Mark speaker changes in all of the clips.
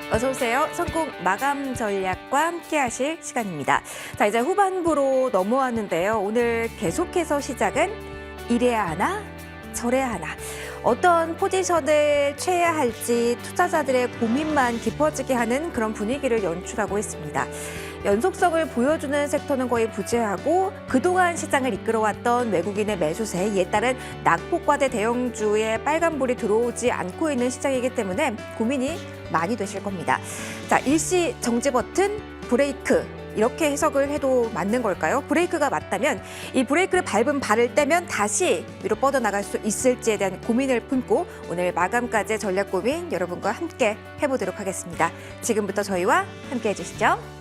Speaker 1: 어서 오세요. 선곡 마감 전략과 함께 하실 시간입니다. 자, 이제 후반부로 넘어왔는데요. 오늘 계속해서 시작은 이래야 하나 저래야 하나. 어떤 포지션을 취해야 할지 투자자들의 고민만 깊어지게 하는 그런 분위기를 연출하고 있습니다. 연속성을 보여주는 섹터는 거의 부재하고 그동안 시장을 이끌어왔던 외국인의 매수세, 이에 따른 낙폭과대 대형주의 빨간불이 들어오지 않고 있는 시장이기 때문에 고민이 많이 되실 겁니다. 자, 일시 정지 버튼, 브레이크. 이렇게 해석을 해도 맞는 걸까요? 브레이크가 맞다면 이 브레이크를 밟은 발을 떼면 다시 위로 뻗어나갈 수 있을지에 대한 고민을 품고 오늘 마감까지의 전략 고민 여러분과 함께 해보도록 하겠습니다. 지금부터 저희와 함께 해주시죠.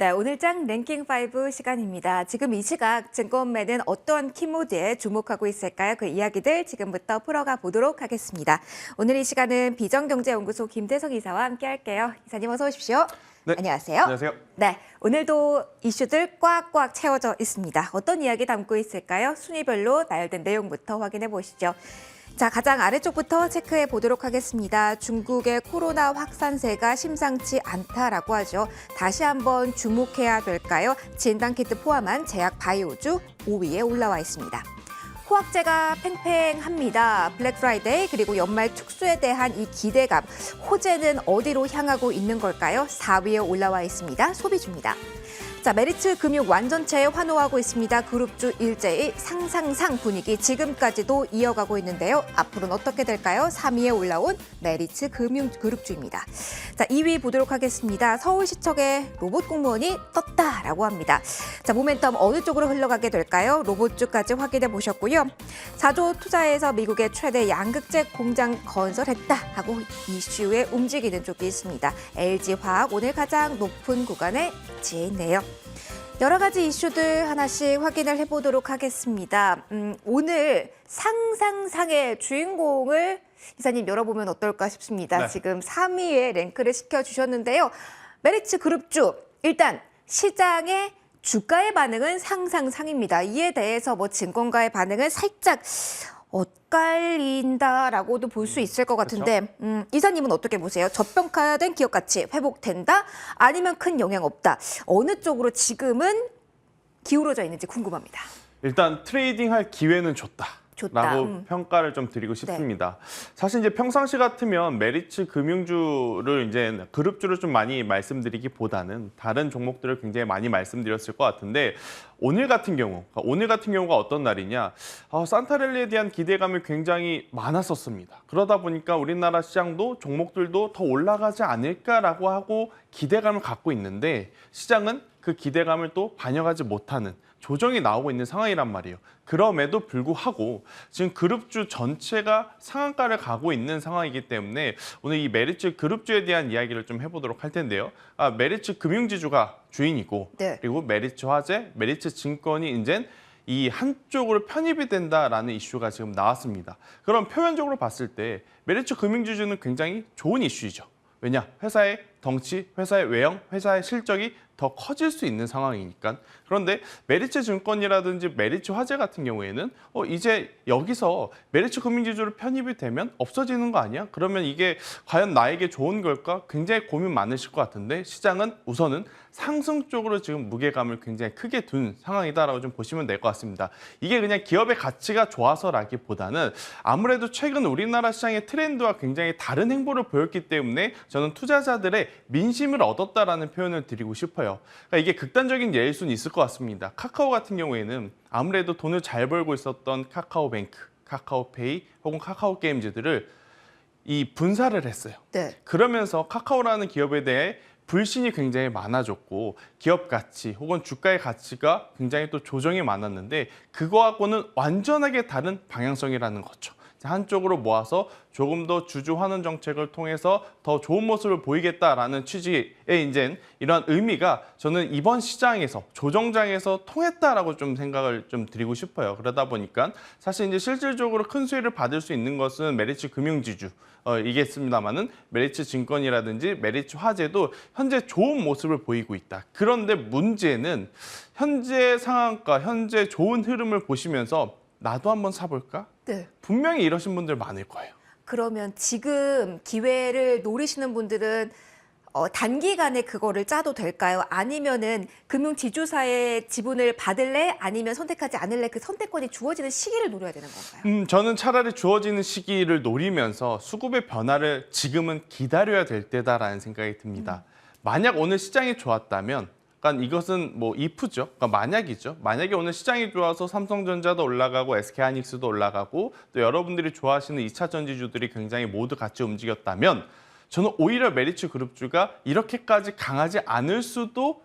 Speaker 1: 네, 오늘장 랭킹 5 시간입니다. 지금 이 시각 증권매는 어떠한 키모드에 주목하고 있을까요? 그 이야기들 지금부터 풀어가 보도록 하겠습니다. 오늘 이 시간은 비전경제연구소 김대성 이사와 함께 할게요. 이사님 어서 오십시오.
Speaker 2: 네.
Speaker 1: 안녕하세요.
Speaker 2: 안녕하세요.
Speaker 1: 네, 오늘도 이슈들 꽉꽉 채워져 있습니다. 어떤 이야기 담고 있을까요? 순위별로 나열된 내용부터 확인해 보시죠. 자, 가장 아래쪽부터 체크해 보도록 하겠습니다. 중국의 코로나 확산세가 심상치 않다라고 하죠. 다시 한번 주목해야 될까요? 진단키트 포함한 제약 바이오주 5위에 올라와 있습니다. 호황제가 팽팽합니다. 블랙 프라이데이 그리고 연말 특수에 대한 이 기대감, 호재는 어디로 향하고 있는 걸까요? 4위에 올라와 있습니다. 소비주입니다. 자, 메리츠 금융 완전체에 환호하고 있습니다. 그룹주 일제히 상상상 분위기 지금까지도 이어가고 있는데요. 앞으로는 어떻게 될까요? 3위에 올라온 메리츠 금융 그룹주입니다. 자, 2위 보도록 하겠습니다. 서울시청의 로봇 공무원이 떴다라고 합니다. 자, 모멘텀 어느 쪽으로 흘러가게 될까요? 로봇주까지 확인해 보셨고요. 4조 투자해서 미국의 최대 양극재 공장 건설했다 하고 이슈에 움직이는 쪽이 있습니다. LG화학 오늘 가장 높은 구간에 지에 있네요. 여러 가지 이슈들 하나씩 확인을 해보도록 하겠습니다. 오늘 상상상의 주인공을 이사님 열어보면 어떨까 싶습니다.
Speaker 2: 네.
Speaker 1: 지금 3위에 랭크를 시켜주셨는데요. 메리츠 그룹주, 일단 시장의 주가의 반응은 상상상입니다. 이에 대해서 증권가의 반응은 살짝 엇갈린다라고도 볼 수 있을 것 같은데 이사님은 어떻게 보세요? 저평가된 기업 가치 회복된다? 아니면 큰 영향 없다? 어느 쪽으로 지금은 기울어져 있는지 궁금합니다.
Speaker 2: 일단 트레이딩할 기회는
Speaker 1: 좋다.
Speaker 2: 라고 평가를 좀 드리고 싶습니다. 사실 이제 평상시 같으면 메리츠 금융주를 이제 그룹주를 좀 많이 말씀드리기보다는 다른 종목들을 굉장히 많이 말씀드렸을 것 같은데 오늘 같은 경우가 어떤 날이냐? 산타랠리에 대한 기대감이 굉장히 많았었습니다. 그러다 보니까 우리나라 시장도 종목들도 더 올라가지 않을까라고 하고 기대감을 갖고 있는데 시장은 그 기대감을 또 반영하지 못하는 조정이 나오고 있는 상황이란 말이에요. 그럼에도 불구하고 지금 그룹주 전체가 상한가를 가고 있는 상황이기 때문에 오늘 이 메리츠 그룹주에 대한 이야기를 좀 해보도록 할 텐데요. 메리츠 금융지주가 주인이고
Speaker 1: 네.
Speaker 2: 그리고 메리츠 화재, 메리츠 증권이 이제 이 한쪽으로 편입이 된다라는 이슈가 지금 나왔습니다. 그럼 표면적으로 봤을 때 메리츠 금융지주는 굉장히 좋은 이슈이죠. 왜냐? 회사의 덩치, 회사의 외형, 회사의 실적이 더 커질 수 있는 상황이니까. 그런데 메리츠 증권이라든지 메리츠 화재 같은 경우에는 이제 여기서 메리츠 금융지주로 편입이 되면 없어지는 거 아니야? 그러면 이게 과연 나에게 좋은 걸까? 굉장히 고민 많으실 것 같은데 시장은 우선은 상승 쪽으로 지금 무게감을 굉장히 크게 둔 상황이다라고 좀 보시면 될 것 같습니다. 이게 그냥 기업의 가치가 좋아서라기보다는 아무래도 최근 우리나라 시장의 트렌드와 굉장히 다른 행보를 보였기 때문에 저는 투자자들의 민심을 얻었다라는 표현을 드리고 싶어요. 그러니까 이게 극단적인 예일 수는 있을 것 같습니다. 카카오 같은 경우에는 아무래도 돈을 잘 벌고 있었던 카카오뱅크, 카카오페이 혹은 카카오게임즈들을 이 분사를 했어요.
Speaker 1: 네.
Speaker 2: 그러면서 카카오라는 기업에 대해 불신이 굉장히 많아졌고 기업 가치 혹은 주가의 가치가 굉장히 또 조정이 많았는데 그거하고는 완전하게 다른 방향성이라는 거죠. 한쪽으로 모아서 조금 더 주주 환원 정책을 통해서 더 좋은 모습을 보이겠다라는 취지의 이제 이런 의미가 저는 이번 시장에서 조정장에서 통했다라고 좀 생각을 좀 드리고 싶어요. 그러다 보니까 사실 이제 실질적으로 큰 수혜를 받을 수 있는 것은 메리츠 금융지주 이겠습니다만은 메리츠 증권이라든지 메리츠 화재도 현재 좋은 모습을 보이고 있다. 그런데 문제는 현재 상황과 현재 좋은 흐름을 보시면서 나도 한번 사볼까?
Speaker 1: 네.
Speaker 2: 분명히 이러신 분들 많을 거예요.
Speaker 1: 그러면 지금 기회를 노리시는 분들은 단기간에 그거를 짜도 될까요? 아니면은 금융지주사의 지분을 받을래? 아니면 선택하지 않을래? 그 선택권이 주어지는 시기를 노려야 되는 건가요?
Speaker 2: 저는 차라리 주어지는 시기를 노리면서 수급의 변화를 지금은 기다려야 될 때다라는 생각이 듭니다. 만약 오늘 시장이 좋았다면 그러니까 이것은 뭐 if죠. 그러니까 만약이죠. 만약에 오늘 시장이 좋아서 삼성전자도 올라가고 SK하이닉스도 올라가고 또 여러분들이 좋아하시는 2차 전지주들이 굉장히 모두 같이 움직였다면 저는 오히려 메리츠 그룹주가 이렇게까지 강하지 않을 수도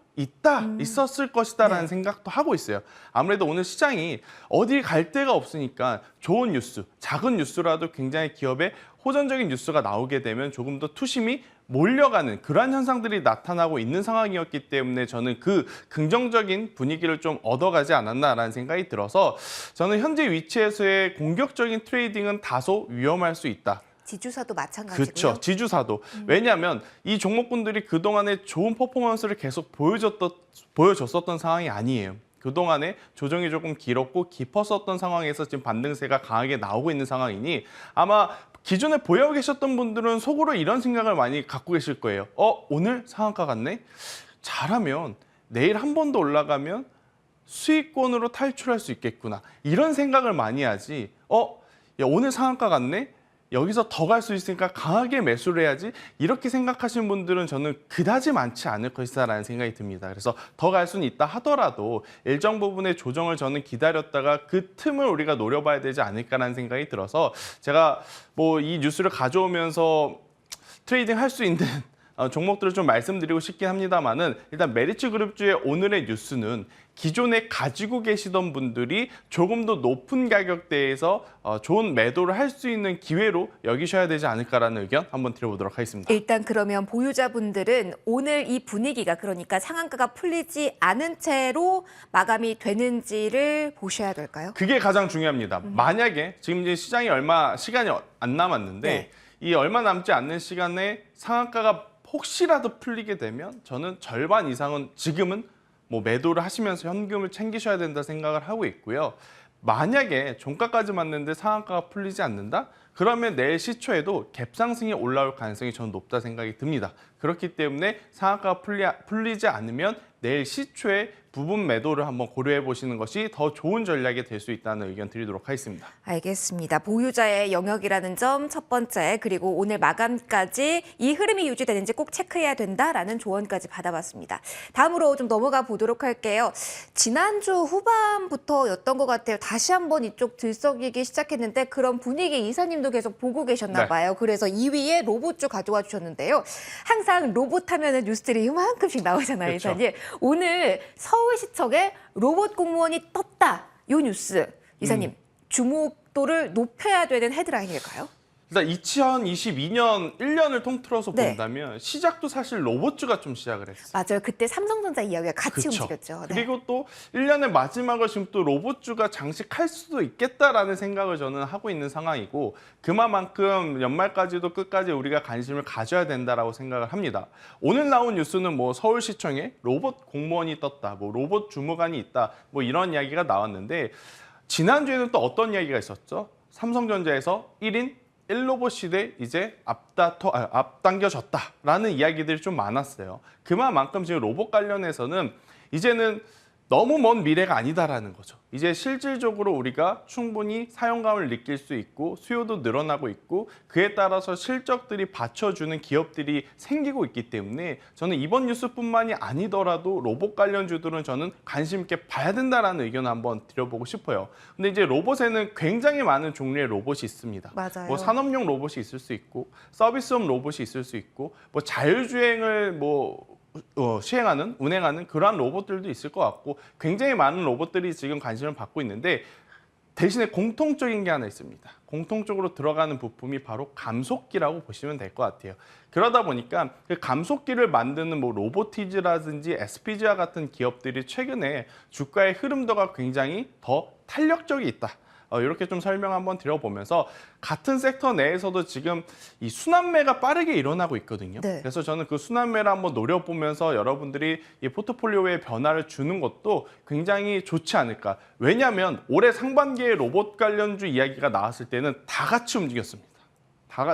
Speaker 2: 있었을 것이다라는
Speaker 1: 네.
Speaker 2: 생각도 하고 있어요. 아무래도 오늘 시장이 어디 갈 데가 없으니까 좋은 뉴스, 작은 뉴스라도 굉장히 기업의 호전적인 뉴스가 나오게 되면 조금 더 투심이 몰려가는 그러한 현상들이 나타나고 있는 상황이었기 때문에 저는 그 긍정적인 분위기를 좀 얻어가지 않았나라는 생각이 들어서 저는 현재 위치에서의 공격적인 트레이딩은 다소 위험할 수 있다.
Speaker 1: 지주사도 마찬가지고요.
Speaker 2: 그렇죠. 지주사도. 왜냐하면 이 종목군들이 그동안에 좋은 퍼포먼스를 계속 보여줬었던 상황이 아니에요. 그동안에 조정이 조금 길었고 깊었었던 상황에서 지금 반등세가 강하게 나오고 있는 상황이니 아마 기존에 보유하고 계셨던 분들은 속으로 이런 생각을 많이 갖고 계실 거예요. 오늘 상한가 같네? 잘하면 내일 한 번 더 올라가면 수익권으로 탈출할 수 있겠구나. 이런 생각을 많이 하지. 야, 오늘 상한가 같네? 여기서 더 갈 수 있으니까 강하게 매수를 해야지 이렇게 생각하시는 분들은 저는 그다지 많지 않을 것이다라는 생각이 듭니다. 그래서 더 갈 수는 있다 하더라도 일정 부분의 조정을 저는 기다렸다가 그 틈을 우리가 노려봐야 되지 않을까라는 생각이 들어서 제가 뭐 이 뉴스를 가져오면서 트레이딩 할 수 있는 종목들을 좀 말씀드리고 싶긴 합니다만은 일단 메리츠 그룹주의 오늘의 뉴스는 기존에 가지고 계시던 분들이 조금 더 높은 가격대에서 좋은 매도를 할 수 있는 기회로 여기셔야 되지 않을까라는 의견 한번 드려보도록 하겠습니다.
Speaker 1: 일단 그러면 보유자분들은 오늘 이 분위기가 그러니까 상한가가 풀리지 않은 채로 마감이 되는지를 보셔야 될까요?
Speaker 2: 그게 가장 중요합니다. 만약에 지금 이제 시장이 시간이 안 남았는데
Speaker 1: 네.
Speaker 2: 이 얼마 남지 않는 시간에 상한가가 혹시라도 풀리게 되면 저는 절반 이상은 지금은 뭐 매도를 하시면서 현금을 챙기셔야 된다 생각을 하고 있고요. 만약에 종가까지 맞는데 상한가가 풀리지 않는다? 그러면 내일 시초에도 갭상승이 올라올 가능성이 저는 높다 생각이 듭니다. 그렇기 때문에 상한가가 풀리지 않으면 내일 시초에 부분 매도를 한번 고려해 보시는 것이 더 좋은 전략이 될 수 있다는 의견 드리도록 하겠습니다.
Speaker 1: 알겠습니다. 보유자의 영역이라는 점 첫 번째, 그리고 오늘 마감까지 이 흐름이 유지되는지 꼭 체크해야 된다라는 조언까지 받아봤습니다. 다음으로 좀 넘어가 보도록 할게요. 지난주 후반부터였던 것 같아요. 다시 한번 이쪽 들썩이기 시작했는데 그런 분위기 이사님도 계속 보고 계셨나 봐요. 그래서 2위에 로봇주 가져와 주셨는데요. 항상 로봇 하면은 뉴스들이 이만큼씩 나오잖아요,
Speaker 2: 그렇죠.
Speaker 1: 이사님. 오늘 서울시청에 로봇 공무원이 떴다. 이 뉴스, 이사님. 주목도를 높여야 되는 헤드라인일까요?
Speaker 2: 일단 2022년 1년을 통틀어서
Speaker 1: 네.
Speaker 2: 본다면 시작도 사실 로봇주가 좀 시작을 했어요.
Speaker 1: 맞아요. 그때 삼성전자 이야기가 같이
Speaker 2: 그쵸.
Speaker 1: 움직였죠. 네.
Speaker 2: 그리고 또 1년의 마지막을 지금 또 로봇주가 장식할 수도 있겠다라는 생각을 저는 하고 있는 상황이고 그만큼 연말까지도 끝까지 우리가 관심을 가져야 된다라고 생각을 합니다. 오늘 나온 뉴스는 뭐 서울시청에 로봇 공무원이 떴다, 뭐 로봇 주무관이 있다, 뭐 이런 이야기가 나왔는데 지난주에는 또 어떤 이야기가 있었죠? 삼성전자에서 1인 1로봇 시대 이제 앞당겨졌다라는 이야기들이 좀 많았어요. 그만큼 지금 로봇 관련해서는 이제는 너무 먼 미래가 아니다라는 거죠. 이제 실질적으로 우리가 충분히 사용감을 느낄 수 있고 수요도 늘어나고 있고 그에 따라서 실적들이 받쳐주는 기업들이 생기고 있기 때문에 저는 이번 뉴스뿐만이 아니더라도 로봇 관련주들은 저는 관심 있게 봐야 된다라는 의견을 한번 드려보고 싶어요. 근데 이제 로봇에는 굉장히 많은 종류의 로봇이 있습니다.
Speaker 1: 맞아요.
Speaker 2: 뭐 산업용 로봇이 있을 수 있고 서비스용 로봇이 있을 수 있고 뭐 자율주행을 운행하는 그러한 로봇들도 있을 것 같고 굉장히 많은 로봇들이 지금 관심을 받고 있는데 대신에 공통적인 게 하나 있습니다. 공통적으로 들어가는 부품이 바로 감속기라고 보시면 될 것 같아요. 그러다 보니까 그 감속기를 만드는 뭐 로보티즈라든지 SPG와 같은 기업들이 최근에 주가의 흐름도가 굉장히 더 탄력적이 있다. 이렇게 좀 설명 한번 드려보면서 같은 섹터 내에서도 지금 이 순환매가 빠르게 일어나고 있거든요.
Speaker 1: 네.
Speaker 2: 그래서 저는 그 순환매를 한번 노려보면서 여러분들이 이 포트폴리오에 변화를 주는 것도 굉장히 좋지 않을까. 왜냐하면 올해 상반기에 로봇 관련주 이야기가 나왔을 때는 다 같이 움직였습니다.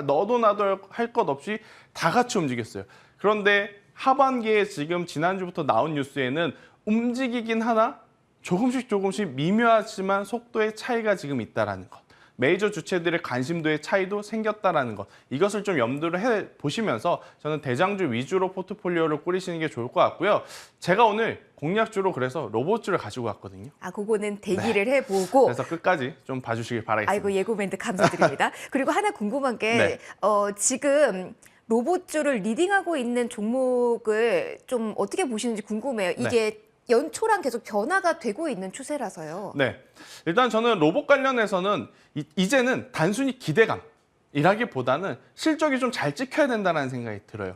Speaker 2: 너도 나도 할 것 없이 다 같이 움직였어요. 그런데 하반기에 지금 지난주부터 나온 뉴스에는 움직이긴 하나 조금씩 미묘하지만 속도의 차이가 지금 있다라는 것. 메이저 주체들의 관심도의 차이도 생겼다라는 것. 이것을 좀 염두를 해 보시면서 저는 대장주 위주로 포트폴리오를 꾸리시는 게 좋을 것 같고요. 제가 오늘 공략주로 그래서 로봇주를 가지고 왔거든요.
Speaker 1: 그거는 대기를 해보고.
Speaker 2: 그래서 끝까지 좀 봐주시길 바라겠습니다.
Speaker 1: 아이고, 예고 멘트 감사드립니다. 그리고 하나 궁금한 게
Speaker 2: 네.
Speaker 1: 지금 로봇주를 리딩하고 있는 종목을 좀 어떻게 보시는지 궁금해요. 이게 연초랑 계속 변화가 되고 있는 추세라서요.
Speaker 2: 네, 일단 저는 로봇 관련해서는 이제는 단순히 기대감이라기보다는 실적이 좀 잘 찍혀야 된다는 생각이 들어요.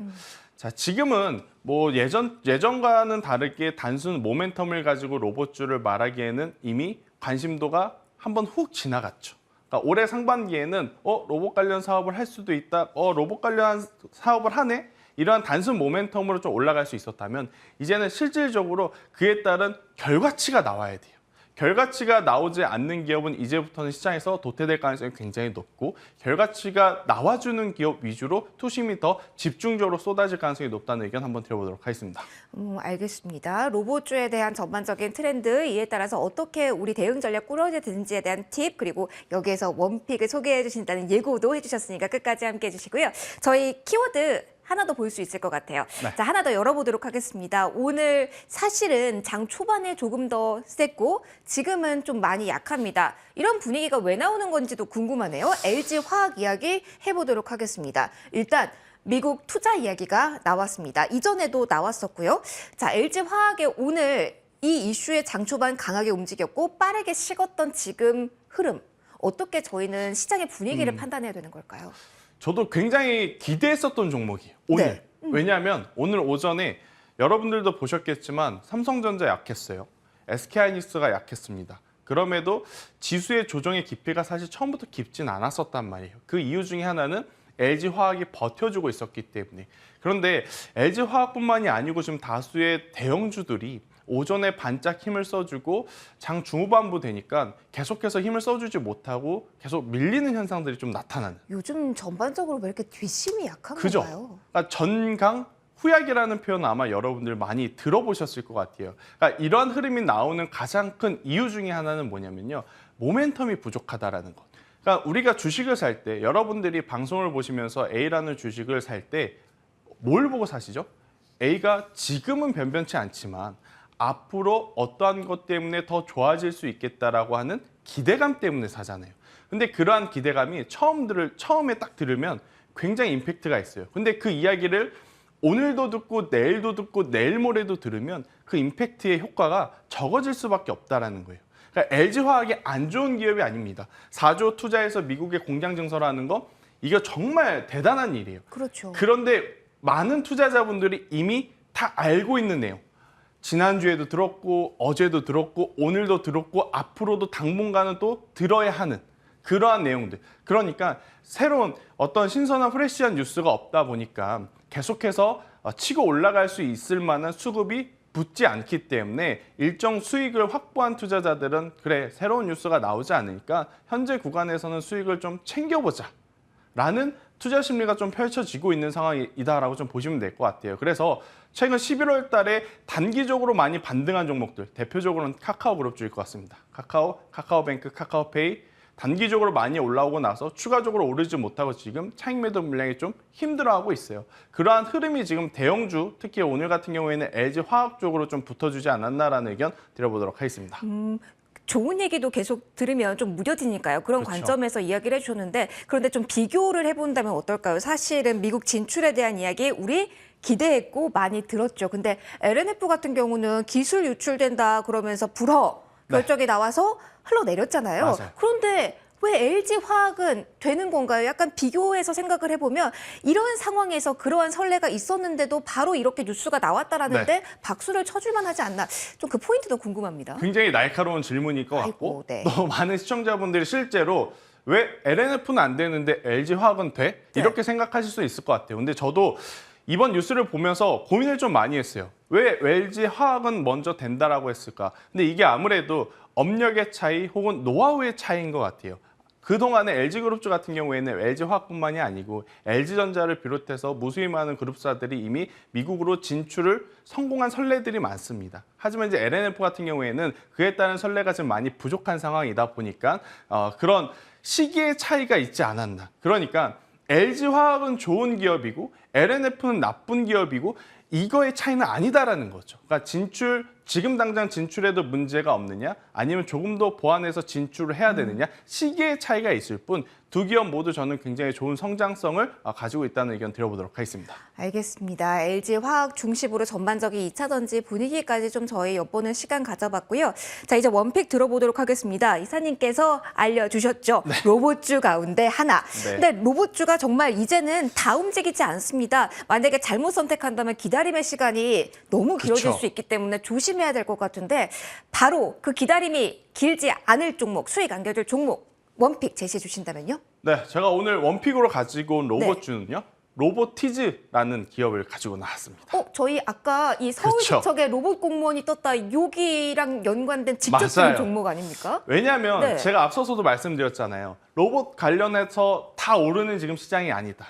Speaker 2: 자, 지금은 뭐 예전과는 다르게 단순 모멘텀을 가지고 로봇주를 말하기에는 이미 관심도가 한번 훅 지나갔죠. 그러니까 올해 상반기에는 로봇 관련 사업을 할 수도 있다. 로봇 관련 사업을 하네. 이러한 단순 모멘텀으로 좀 올라갈 수 있었다면 이제는 실질적으로 그에 따른 결과치가 나와야 돼요. 결과치가 나오지 않는 기업은 이제부터는 시장에서 도태될 가능성이 굉장히 높고 결과치가 나와주는 기업 위주로 투심이 더 집중적으로 쏟아질 가능성이 높다는 의견 한번 드려보도록 하겠습니다.
Speaker 1: 알겠습니다. 로봇주에 대한 전반적인 트렌드, 이에 따라서 어떻게 우리 대응 전략 꾸려져야 되는지에 대한 팁, 그리고 여기에서 원픽을 소개해 주신다는 예고도 해주셨으니까 끝까지 함께 해주시고요. 저희 키워드 하나 더 볼 수 있을 것 같아요.
Speaker 2: 네.
Speaker 1: 자, 하나 더 열어보도록 하겠습니다. 오늘 사실은 장 초반에 조금 더 셌고 지금은 좀 많이 약합니다. 이런 분위기가 왜 나오는 건지도 궁금하네요. LG화학 이야기 해보도록 하겠습니다. 일단 미국 투자 이야기가 나왔습니다. 이전에도 나왔었고요. 자, LG화학의 오늘 이 이슈에 장 초반 강하게 움직였고 빠르게 식었던 지금 흐름. 어떻게 저희는 시장의 분위기를 판단해야 되는 걸까요?
Speaker 2: 저도 굉장히 기대했었던 종목이에요. 오늘.
Speaker 1: 네.
Speaker 2: 왜냐하면 오늘 오전에 여러분들도 보셨겠지만 삼성전자 약했어요. SK하이닉스가 약했습니다. 그럼에도 지수의 조정의 깊이가 사실 처음부터 깊진 않았었단 말이에요. 그 이유 중에 하나는 LG화학이 버텨주고 있었기 때문에. 그런데 LG화학뿐만이 아니고 지금 다수의 대형주들이 오전에 반짝 힘을 써주고 장 중후반부 되니까 계속해서 힘을 써주지 못하고 계속 밀리는 현상들이 좀 나타나는.
Speaker 1: 요즘 전반적으로 왜 이렇게 뒷심이 약한
Speaker 2: 그죠?
Speaker 1: 건가요?
Speaker 2: 그러니까 전강 후약이라는 표현 아마 여러분들 많이 들어보셨을 것 같아요. 그러니까 이런 흐름이 나오는 가장 큰 이유 중에 하나는 뭐냐면요. 모멘텀이 부족하다라는 것. 그러니까 우리가 주식을 살 때 여러분들이 방송을 보시면서 A라는 주식을 살 때 뭘 보고 사시죠? A가 지금은 변변치 않지만 앞으로 어떠한 것 때문에 더 좋아질 수 있겠다라고 하는 기대감 때문에 사잖아요. 근데 그러한 기대감이 처음에 딱 들으면 굉장히 임팩트가 있어요. 근데 그 이야기를 오늘도 듣고 내일도 듣고 내일 모레도 들으면 그 임팩트의 효과가 적어질 수밖에 없다라는 거예요. 그러니까 LG화학이 안 좋은 기업이 아닙니다. 4조 투자해서 미국에 공장 증설하는 거 이거 정말 대단한 일이에요.
Speaker 1: 그렇죠.
Speaker 2: 그런데 많은 투자자분들이 이미 다 알고 있는 내용. 지난주에도 들었고 어제도 들었고 오늘도 들었고 앞으로도 당분간은 또 들어야 하는 그러한 내용들. 그러니까 새로운 어떤 신선한 프레시한 뉴스가 없다 보니까 계속해서 치고 올라갈 수 있을 만한 수급이 붙지 않기 때문에 일정 수익을 확보한 투자자들은 그래 새로운 뉴스가 나오지 않으니까 현재 구간에서는 수익을 좀 챙겨보자 라는 투자 심리가 좀 펼쳐지고 있는 상황이다라고 좀 보시면 될 것 같아요. 그래서 최근 11월 달에 단기적으로 많이 반등한 종목들, 대표적으로는 카카오그룹 주일 것 같습니다. 카카오뱅크, 카카오페이 단기적으로 많이 올라오고 나서 추가적으로 오르지 못하고 지금 차익 매도 물량이 좀 힘들어하고 있어요. 그러한 흐름이 지금 대형주, 특히 오늘 같은 경우에는 LG화학 쪽으로 좀 붙어주지 않았나라는 의견 드려보도록 하겠습니다.
Speaker 1: 좋은 얘기도 계속 들으면 좀 무뎌지니까요. 그런
Speaker 2: 그렇죠.
Speaker 1: 관점에서 이야기를 해주셨는데 그런데 좀 비교를 해본다면 어떨까요? 사실은 미국 진출에 대한 이야기 우리 기대했고 많이 들었죠. 근데 LNF 같은 경우는 기술 유출된다 그러면서 불허 결정이 나와서 흘러내렸잖아요.
Speaker 2: 맞아요.
Speaker 1: 그런데 왜 LG화학은 되는 건가요? 약간 비교해서 생각을 해보면 이런 상황에서 그러한 선례가 있었는데도 바로 이렇게 뉴스가 나왔다라는데 박수를 쳐줄만 하지 않나. 좀 그 포인트도 궁금합니다.
Speaker 2: 굉장히 날카로운 질문일 것 같고
Speaker 1: 아이고, 네.
Speaker 2: 또 많은 시청자분들이 실제로 왜 LNF는 안 되는데 LG화학은 돼? 이렇게 생각하실 수 있을 것 같아요. 근데 저도 이번 뉴스를 보면서 고민을 좀 많이 했어요. 왜 LG화학은 먼저 된다라고 했을까? 근데 이게 아무래도 업력의 차이 혹은 노하우의 차이인 것 같아요. 그동안에 LG그룹주 같은 경우에는 LG화학뿐만이 아니고 LG전자를 비롯해서 무수히 많은 그룹사들이 이미 미국으로 진출을 성공한 선례들이 많습니다. 하지만 이제 LNF 같은 경우에는 그에 따른 선례가 좀 많이 부족한 상황이다 보니까 그런 시기의 차이가 있지 않았나. 그러니까 LG화학은 좋은 기업이고 LNF는 나쁜 기업이고 이거의 차이는 아니다라는 거죠. 그러니까 지금 당장 진출해도 문제가 없느냐 아니면 조금 더 보완해서 진출을 해야 되느냐 시기의 차이가 있을 뿐 두 기업 모두 저는 굉장히 좋은 성장성을 가지고 있다는 의견 드려보도록 하겠습니다.
Speaker 1: 알겠습니다. LG화학 중심으로 전반적인 2차 전지 분위기까지 좀 저희 엿보는 시간 가져봤고요. 자, 이제 원픽 들어보도록 하겠습니다. 이사님께서 알려주셨죠. 로봇주 가운데 하나.
Speaker 2: 네.
Speaker 1: 근데 로봇주가 정말 이제는 다 움직이지 않습니다. 만약에 잘못 선택한다면 기다림의 시간이 너무 길어질
Speaker 2: 그쵸.
Speaker 1: 수 있기 때문에 조심해야 될 것 같은데 바로 그 기다림이 길지 않을 종목, 수익 안겨줄 종목 원픽 제시해 주신다면요?
Speaker 2: 네, 제가 오늘 원픽으로 가지고 온 로봇주는요. 로보티즈라는 기업을 가지고 나왔습니다.
Speaker 1: 저희 아까 이 서울시청에 로봇 공무원이 떴다 여기랑 연관된 직접적인
Speaker 2: 맞아요.
Speaker 1: 종목 아닙니까?
Speaker 2: 왜냐하면
Speaker 1: 네.
Speaker 2: 제가 앞서서도 말씀드렸잖아요. 로봇 관련해서 다 오르는 지금 시장이 아니다.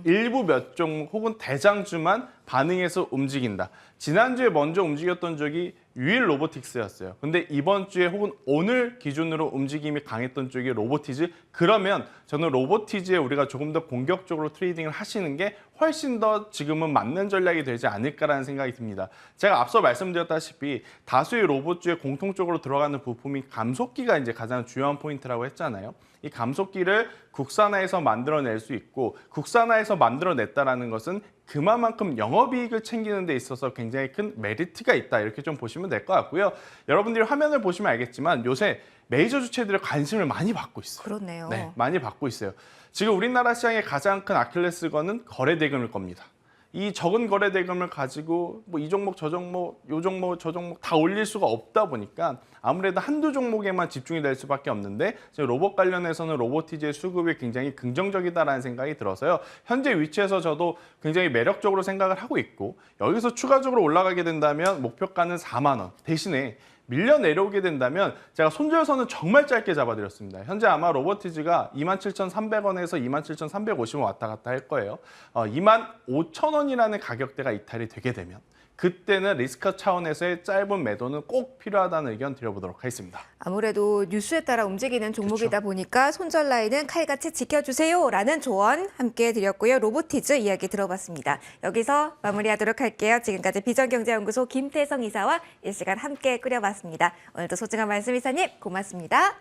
Speaker 2: 일부 몇 종목 혹은 대장주만 반응해서 움직인다. 지난주에 먼저 움직였던 쪽이 유일 로보틱스였어요. 근데 이번 주에 혹은 오늘 기준으로 움직임이 강했던 쪽이 로보티즈. 그러면 저는 로보티즈에 우리가 조금 더 공격적으로 트레이딩을 하시는 게 훨씬 더 지금은 맞는 전략이 되지 않을까라는 생각이 듭니다. 제가 앞서 말씀드렸다시피 다수의 로봇주에 공통적으로 들어가는 부품이 감속기가 이제 가장 중요한 포인트라고 했잖아요. 이 감속기를 국산화해서 만들어낼 수 있고 국산화해서 만들어냈다라는 것은 그만큼 영업이익을 챙기는 데 있어서 굉장히 큰 메리트가 있다. 이렇게 좀 보시면 될 것 같고요. 여러분들이 화면을 보시면 알겠지만 요새 메이저 주체들의 관심을 많이 받고 있어요.
Speaker 1: 그렇네요.
Speaker 2: 네, 많이 받고 있어요. 지금 우리나라 시장의 가장 큰 아킬레스건은 거래 대금일 겁니다. 이 적은 거래 대금을 가지고 뭐 이 종목 저 종목 요 종목 저 종목 다 올릴 수가 없다 보니까 아무래도 한두 종목에만 집중이 될 수밖에 없는데 지금 로봇 관련해서는 로보티즈의 수급이 굉장히 긍정적이다라는 생각이 들어서요. 현재 위치에서 저도 굉장히 매력적으로 생각을 하고 있고 여기서 추가적으로 올라가게 된다면 목표가는 4만 원 대신에 밀려 내려오게 된다면 제가 손절선은 정말 짧게 잡아드렸습니다. 현재 아마 로보티즈가 27,300원에서 27,350원 왔다 갔다 할 거예요. 25,000원이라는 가격대가 이탈이 되게 되면 그때는 리스크 차원에서의 짧은 매도는 꼭 필요하다는 의견 드려보도록 하겠습니다.
Speaker 1: 아무래도 뉴스에 따라 움직이는 종목이다 보니까 손절 라인은 칼같이 지켜주세요라는 조언 함께 드렸고요. 로보티즈 이야기 들어봤습니다. 여기서 마무리하도록 할게요. 지금까지 비전경제연구소 김태성 이사와 이 시간 함께 꾸려봤습니다. 오늘도 소중한 말씀 이사님 고맙습니다.